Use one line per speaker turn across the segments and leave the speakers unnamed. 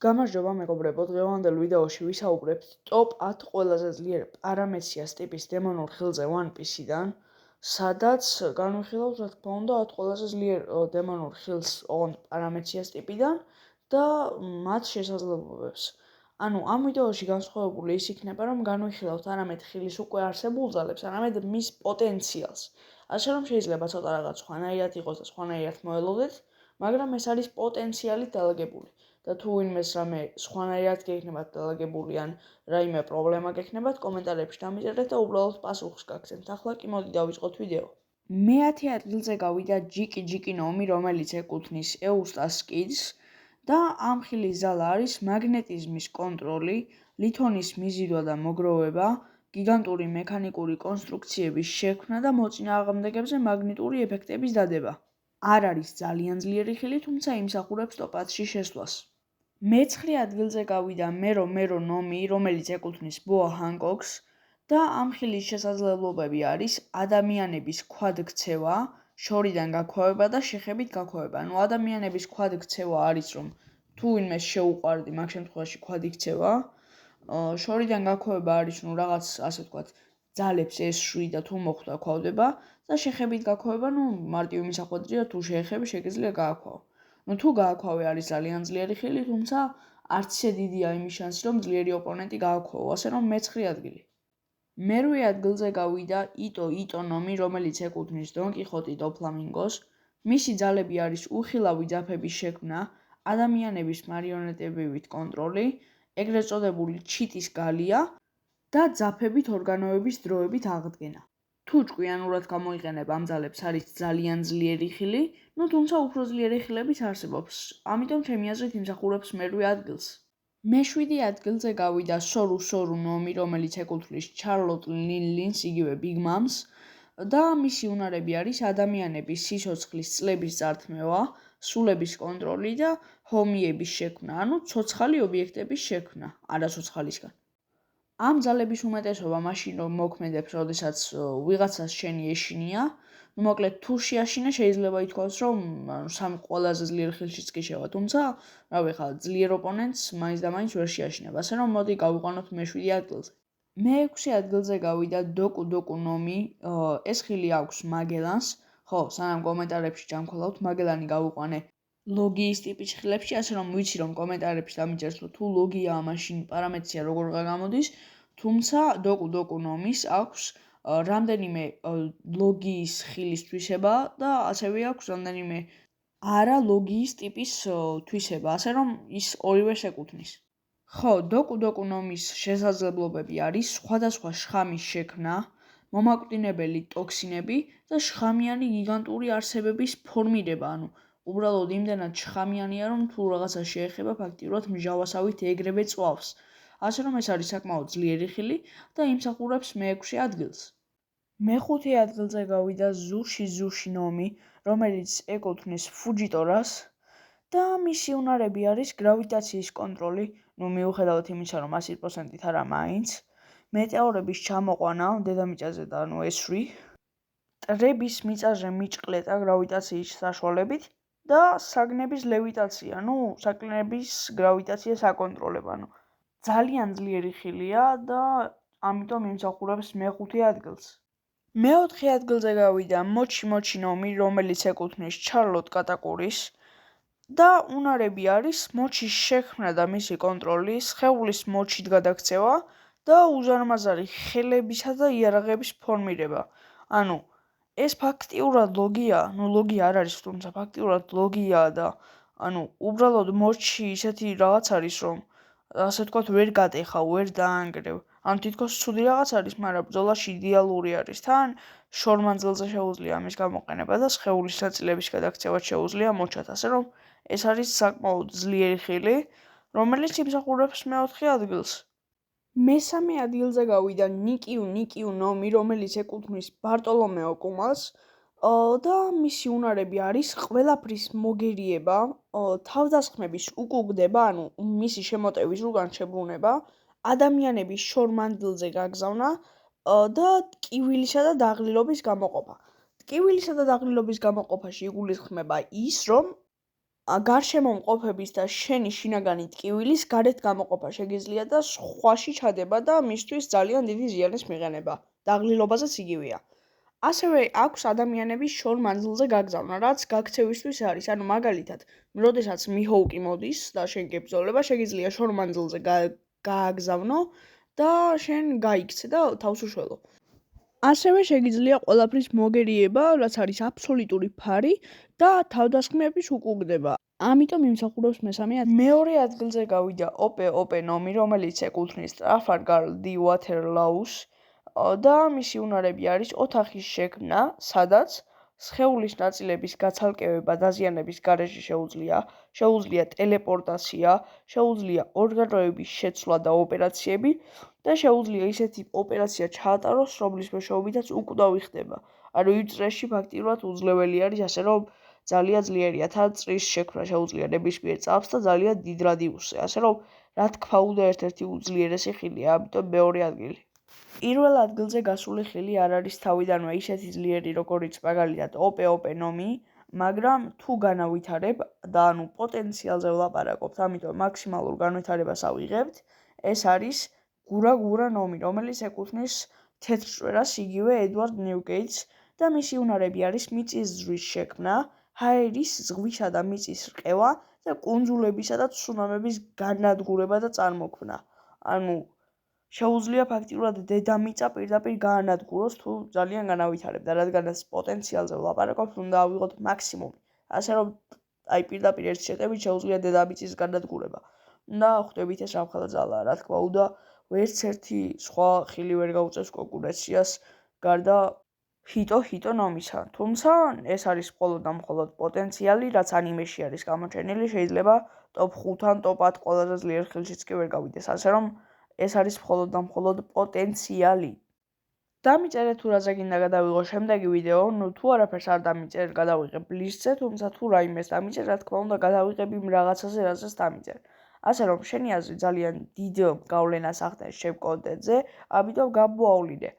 გამარჯობა მეგობრებო, დღევანდელ ვიდეოში ვისაუბრებთ ტოპ 10 ყველაზე ძლიერ პარამეციას ტიპის დემონურ ხილზე One Piece-დან, სადაც განვიხილავთ, რა თქმა უნდა, 10 ყველაზე ძლიერ დემონურ ხილს ოღონდ პარამეციას ტიპიდან და მათ შესაძლებლობებს. ანუ ამ ვიდეოში განსხვავებული ის იქნება, რომ განვიხილავთ არამედ ხილის უკვე არსებულ ძალებს, არამედ მის პოტენციალს. ასე რომ შეიძლება ცოტა რაღაც სხვანაირად იყოს და სხვანაირად მოელოდეთ, მაგრამ ეს არის პოტენციალით დალაგებული. და თუ ვინმეს რამე სხვანაირად გექნებათ დალაგებული ან რაიმე პრობლემა გექნებათ, კომენტარებში დამიწერეთ და უბრალოდ პასუხს გაგცემთ. ახლა კი მოდი დავიწყოთ ვიდეო. მე-10 ადგილზე გავიდა ჯიკი ნომი, რომელიც ეკუთვნის ეუსტას კიდს და ამ ხილის ძალა არის მაგნეტიზმის კონტროლი, ლითონის მიზიდვა და მოგროვება, გიგანტური მექანიკური კონსტრუქციების შექმნა და მოწინააღმდეგებზე მაგნიტური ეფექტების დადება. არ არის ძალიან ძლიერი ხილი, თუმცა იმსახურებს ტოპ 10-ში შესვლას. მე-9 ადგილზე გავიდა მერო ნომი, რომელიც ეკუთვნის ბოა ჰანკოკს და ამ ხილის შესაძლებლობები არის ადამიანების ქვადქცევა, შორიდან გაქვავება და შეხებით გაქვავება. ანუ ადამიანების ქვადქცევა არის, რომ თუ ვინმეს შეუყვარდი, მაგ შემთხვევაში ქვადიქცევა, შორიდან გაქვავება არის, რომ რაღაც, ასე ვთქვათ, ძალებს ესვრი და თუ მოხვდა ქვავდება და შეხებით გაქვავება, მარტივი მისახვედრია, თუ შეეხები შეგიძლია გააქვავო. თუ გააქვავე არის ძალიან ძლიერი ხილი, თუმცა არც ისე დიდია იმის შანსი, რომ ძლიერი ოპონენტი გააქვავო, ასე რომ მე-9 ადგილი. მე-8 ადგილზე გავიდა იტო ნომი, რომელიც ეკუთვნის დონ კიხოტი დო ფლამინგოს. მისი ძალები არის უხილავი ძაფების შექმნა, ადამიანების მარიონეტებივით კონტროლი, ეგრეთ წოდებული ჩიტის გალია და ძაფებით ორგანოების დროებით აღდგენა. თუ ჭკვიანურად გამოიყენებ ამ ძალებს არის ძალიან ძლიერი ხილი, თუმცა უფრო ძლიერი ხილებიც არსებობს, ამიტომ ჩემი აზრით იმსახურებს მე-8 ადგილს. მე-7 ადგილზე გავიდა სორუ ნომი, რომელიც ეკუთვნის ჩარლოტ ლინს, იგივე ბიგ მამს და მისი უნარები არის ადამიანების სიცოცხლის წლების წართმევა, სულების კონტროლი და ჰომიების შექმნა, ანუ ცოცხალი ობიექტების შექმნა, არა ცოცხალისგან. ამ ძალების უმეტესობა მაშინ რომ მოქმედებს, როდესაც ვიღაცას შენი ეშინია, მოკლედ თუ შეაშინე შეიძლება ითქვას, რომ სამი ყველაზე ძლიერ ხილშიც კი შევა, თუმცა, ხა ძლიერ ოპონენტს მაინც და მაინც ვერ შეაშინებ, ასე რომ მოდი გავიყვანოთ მე-7 ადგილზე. მე-6 ადგილზე გავიდა დოკუ ნომი, ეს ხილი აქვს მაგელანს, ხო, სანამ კომენტარებში ჯანმრთელავთ, მაგელანი გავიყვანე ლოგიის ტიპის ხილებში, ასე რომ ვიცი რომ კომენტარებში დამიწერთ, რომ თუ ლოგიაა, მაშინ პარამეცია როგორ გამოდის, თუმცა დოკუ ნომის აქვს რამდენიმე ლოგიის ხილის თვისება და ასევე აქვს რამდენიმე არა ლოგიის ტიპის თვისება, ასე რომ ის ორივეს ეკუთვნის. ხო, დოკუ ნომის შესაძლებლობები არის სხვადასხვა შხამის შექმნა, მომაკვდინებელი ტოქსინები და შხამიანი გიგანტური არსებების ფორმირება, ანუ უბრალოდ იმდენად შხამიანია, რომ თუ რაღაცა შეეხება, ფაქტიურად მჟავასავით ეგრევე წვავს. ასე რომ ეს არის საკმაოდ ძლიერი ხილი და იმსახურებს მე-6 ადგილს. მე-5 ადგილზე გავიდა ზუში ნომი, რომელიც ეკუთვნის ფუჯიტორას და მისი უნარები არის გრავიტაციის კონტროლი, მიუხედავად იმისა, რომ 100%-ით არა მაინც, მეტეორების ჩამოყვანა დედამიწაზე და ესვრი, მტრების მიწაზე მიჭყლეტა გრავიტაციის საშუალებით და საგნების ლევიტაცია, საგნების გრავიტაციას აკონტროლება, ძალიან ძლიერი ხილია და ამიტომ იმსახურებს მე-5 ადგილს. მე-4 ადგილზე გავიდა მოჩი ნომი, რომელიც ეკუთვნის ჩარლოტ კატაკურის და უნარები არის მოჩის შექმნა და მისი კონტროლი, სხეულის მოჩით გადაქცევა და უზარმაზარი ხელებისა და იარაღების ფორმირება. ანუ ეს ფაქტიურად ლოგია, ლოგია არ არის, თუმცა ფაქტიურად ლოგიაა და უბრალოდ მოჩი ისეთი რაღაც არის, რომ ასე ვთქვათ, ვერ გატეხა, ვერ დაანგრევ. თითქოს ცუდი რაღაც არის, მაგრამ ბრძოლაში იდეალური არის. თან შორმანძილზე შეუძლია ამის გამოყენება და სხეულის ნაწილების გადაქცევაც შეუძლია მოჩათ, ასე რომ ეს არის საკმაოდ ძლიერი ხილი, რომელიც იმსახურებს მე-4 ადგილს. მე-3 ადგილზე გავიდა ნიკიუ ნომი, რომელიც ეკუთვნის ბარტოლომეო კუმას და მისი უნარები არის ყველაფრის მოგერიება, თავდასხმების უკუგდება, მისი შემოტევის უკან შებრუნება, ადამიანების შორმანძილზე გაგზავნა და ტკივილისა და დაღლილობის გამოყოფა. ტკივილისა და დაღლილობის გამოყოფაში იგულისხმება ის, რომ გარშემო მყოფების და შენი შინაგანი ტკივილის გარეთ გამოყოფა შეგიძლია და სხვაში ჩადება და მისთვის ძალიან დიდი ზიანის მიღება. დაღლილობაზეც იგივეა. ასევე აქვს ადამიანების შორ მანძილზე გაგზავნა, რაც გაქცევისთვის არის. ანუ მაგალითად, როდესაც მიჰოუკი მოდის და შენ გებრძოლება, შეგიძლია შორ მანძილზე გააგზავნო და შენ გაიქცე და თავს უშველო. ასევე შეგიძლია ყველაფრის მოგერიება, რაც არის აბსოლუტური ფარი და თავდასხმების უკუგდება. ამიტომ იმსახურებს მესამე ადგილს. მეორე ადგილზე გავიდა ოპე ოპენომი, რომელიც ეკუთვნის ტრაფალგარ დი უატერლოუს და მისი უნარები არის ოთახის შექმნა, სადაც სხეულის ნაწილების გაცალკევება დაზიანების გარეშე შეუძლია ტელეპორტაცია, შეუძლია ორგანოების შეცვლა და ოპერაციები და შეუძლია ისეთი ოპერაცია ჩაატაროს, რომლის მეშვეობითაც უკვდავი ხდება. ანუ იმ წრეში ფაქტიურად უძლეველი არის, ასე რომ ძალიან ძლიერია, თან წრის შექმნა შეუძლია ნებისმიერ წამს და ძალიან დიდ რადიუსზე, ასე რომ რა თქმა უნდა ერთ-ერთი უძლიერესი ხილია, ამიტომ მეორე ადგილი. პირველ ადგილზე გასული ხილი არ არის თავიდანვე ისეთი ძლიერი, როგორიც მაგალითად ოპე ოპენომი, მაგრამ თუ განავითარებ და ანუ პოტენციალზე ვლაპარაკობთ, ამიტომ მაქსიმალურ განვითარებას ავიღებთ, ეს არის გურა გურა ნომი, რომელიც ეკუთვნის თეთრ ჭვერას, იგივე ედვარდ ნიუკეიტს და მისი უნარები არის მიწის ზღვის შექმნა, ჰაერის, ზღვისა და მიწის რყევა და კუნძულებისა და ცუნამების განადგურება და წარმოქმნა. ანუ შეუძლია ფაქტიურად დედამიწა პირდაპირ გაანადგუროს თუ ძალიან განავითარებდა, რადგანაც პოტენციალზე ვლაპარაკობთ, უნდა ავიღოთ მაქსიმუმი. ასე რომ აი პირდაპირ ერთ შეტევით შეუძლია დედამიწის განადგურება. და ხვდებით ეს რამხელა ძალაა, რა თქმა უნდა, ვერც ერთი სხვა ხილი ვერ გაუწევს კონკურენციას გარდა ჰიტო ნომისა. თუმცა ეს არის მხოლოდ და მხოლოდ პოტენციალი, რაც ანიმეში არის გამოჩენილი, შეიძლება ტოპ 5-ან ტოპ 10 ყველაზე ძლიერ ხილშიც კი ვერ გავიდეს, ასე რომ ეს არის მხოლოდ და მხოლოდ პოტენციალი. დამიწერე თუ რაზე გინდა გადავიღო შემდეგი ვიდეო, ნუ თუ არაფერს არ დამიწერე, გადავიღებ ლისტზე, თუმცა თუ რაიმეს დამიწერე, რა თქმა უნდა, გადავიღები იმ რაღაცაზე, რაზეც დამიწერე. ასე რომ შენი აზრი ძალიან დიდ გავლენას ახდენს ჩემ კონტენტზე, ამიტომ გამოავლინე.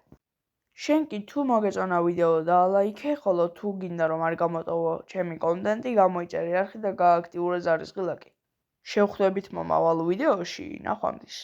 შენ კი თუ მოგეწონა ვიდეო დაალაიქე, ხოლო თუ გინდა რომ არ გამოტოვო ჩემი კონტენტი, გამოიწერე არხი და გააქტიურე ზარისხილაკი. შევხვდებით მომავალ ვიდეოში, ნახვამდის.